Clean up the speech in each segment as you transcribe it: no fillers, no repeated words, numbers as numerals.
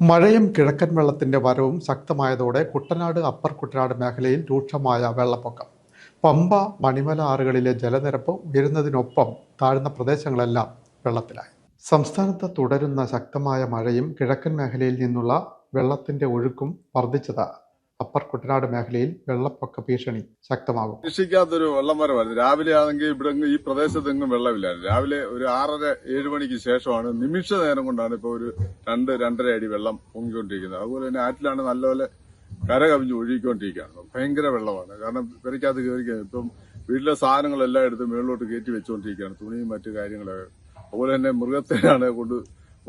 മഴയും കിഴക്കൻ വെള്ളത്തിന്റെ വരവും ശക്തമായതോടെ കുട്ടനാട് അപ്പർ കുട്ടനാട് മേഖലയിൽ രൂക്ഷമായ വെള്ളപ്പൊക്കം. പമ്പ, മണിമല ആറുകളിലെ ജലനിരപ്പ് ഉയരുന്നതിനൊപ്പം താഴ്ന്ന പ്രദേശങ്ങളെല്ലാം വെള്ളത്തിലായി. സംസ്ഥാനത്ത് തുടരുന്ന ശക്തമായ മഴയും കിഴക്കൻ മേഖലയിൽ നിന്നുള്ള വെള്ളത്തിന്റെ ഒഴുക്കും വർദ്ധിച്ചത് അപ്പർ കുട്ടനാട് മേഖലയിൽ വെള്ളപ്പൊക്ക ഭീഷണി ശക്തമാകും. രക്ഷിക്കാത്തൊരു വെള്ളം വരവായിരുന്നു. രാവിലെ ആണെങ്കിൽ ഇവിടെ ഈ പ്രദേശത്തെങ്ങും വെള്ളമില്ലായിരുന്നു. രാവിലെ ഒരു 6:30-7 മണിക്ക് ശേഷമാണ് നിമിഷ നേരം കൊണ്ടാണ് ഇപ്പോൾ ഒരു 2-2.5 അടി വെള്ളം പൊങ്ങിക്കൊണ്ടിരിക്കുന്നത്. അതുപോലെ തന്നെ ആറ്റിലാണ് നല്ലപോലെ കര കവിഞ്ഞ് ഒഴുകിക്കൊണ്ടിരിക്കുകയാണ്. ഭയങ്കര വെള്ളമാണ്. കാരണം പെരയ്ക്കകത്ത് കയറിക്കുന്നത് ഇപ്പം വീട്ടിലെ സാധനങ്ങളെല്ലാം എടുത്ത് മുകളിലോട്ട് കയറ്റി വെച്ചുകൊണ്ടിരിക്കുകയാണ്. തുണിയും മറ്റു കാര്യങ്ങളൊക്കെ. അതുപോലെ തന്നെ മൃഗത്തെയാണ്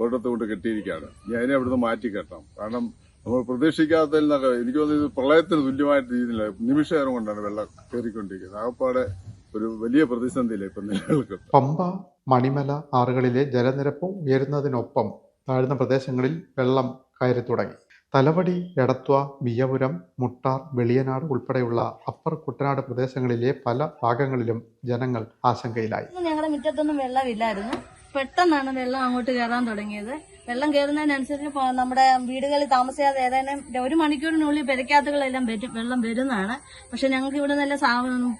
ഒരിടത്ത് കൊണ്ട് കെട്ടിയിരിക്കുകയാണ്. ഇനി അതിനെ അവിടുന്ന് മാറ്റി കെട്ടണം. കാരണം നമ്മൾ പ്രതീക്ഷിക്കാത്തതിൽ നിന്നൊക്കെ എനിക്ക് തോന്നുന്നത് പ്രളയത്തിന് തുല്യമായിട്ട് രീതിയില്ല. നിമിഷ നേരം കൊണ്ടാണ് വെള്ളം കയറിക്കൊണ്ടിരിക്കുന്നത്. ആകപ്പാടെ ഒരു വലിയ പ്രതിസന്ധിയില്ല ഇപ്പം നിലനിൽക്കുന്നത്. പമ്പ, മണിമല ആറുകളിലെ ജലനിരപ്പ് ഉയരുന്നതിനൊപ്പം താഴ്ന്ന പ്രദേശങ്ങളിൽ വെള്ളം കയറി തുടങ്ങി. തലവടി, എടത്വ, വിയ്യപുരം, മുട്ടാർ, വെളിയനാട് ഉൾപ്പെടെയുള്ള അപ്പർ കുട്ടനാട് പ്രദേശങ്ങളിലെ പല ഭാഗങ്ങളിലും ജനങ്ങൾ ആശങ്കയിലായി. ഞങ്ങളുടെ മുറ്റത്തൊന്നും വെള്ളമില്ലായിരുന്നു. പെട്ടെന്നാണ് വെള്ളം അങ്ങോട്ട് കയറാൻ തുടങ്ങിയത്. വെള്ളം കയറുന്നതിനനുസരിച്ച് നമ്മുടെ വീടുകളിൽ താമസിയാതെ ഏതാനും 1 മണിക്കൂറിനുള്ളിൽ പെരക്കാത്തുകളെല്ലാം വെള്ളം വരുന്നതാണ്. പക്ഷെ ഞങ്ങൾക്ക് ഇവിടെ നല്ല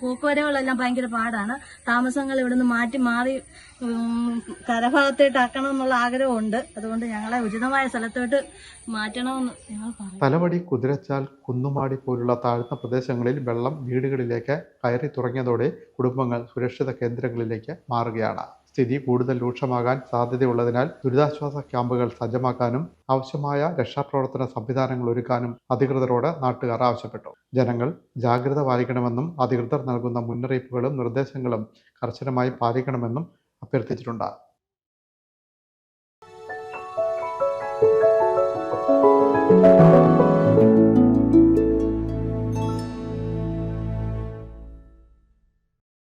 പോക്കുവരവുകളെല്ലാം ഭയങ്കര പാടാണ്. താമസങ്ങൾ ഇവിടെ നിന്ന് മാറി കരഭാഗത്തേട്ടാക്കണം എന്നുള്ള ആഗ്രഹമുണ്ട്. അതുകൊണ്ട് ഞങ്ങളെ ഉചിതമായ സ്ഥലത്തോട്ട് മാറ്റണമെന്ന് ഞങ്ങൾ പറയും. തലവടി, കുതിരച്ചാൽ, കുന്നുമാടി പോലുള്ള താഴ്ന്ന പ്രദേശങ്ങളിൽ വെള്ളം വീടുകളിലേക്ക് കയറി തുടങ്ങിയതോടെ കുടുംബങ്ങൾ സുരക്ഷിത കേന്ദ്രങ്ങളിലേക്ക് മാറുകയാണ്. സ്ഥിതി കൂടുതൽ രൂക്ഷമാകാൻ സാധ്യതയുള്ളതിനാൽ ദുരിതാശ്വാസ ക്യാമ്പുകൾ സജ്ജമാക്കാനും ആവശ്യമായ രക്ഷാപ്രവർത്തന സംവിധാനങ്ങൾ ഒരുക്കാനും അധികൃതരോട് നാട്ടുകാർ ആവശ്യപ്പെട്ടു. ജനങ്ങൾ ജാഗ്രത പാലിക്കണമെന്നും അധികൃതർ നൽകുന്ന മുന്നറിയിപ്പുകളും നിർദ്ദേശങ്ങളും കർശനമായി പാലിക്കണമെന്നും അഭ്യർത്ഥിച്ചിട്ടുണ്ട്.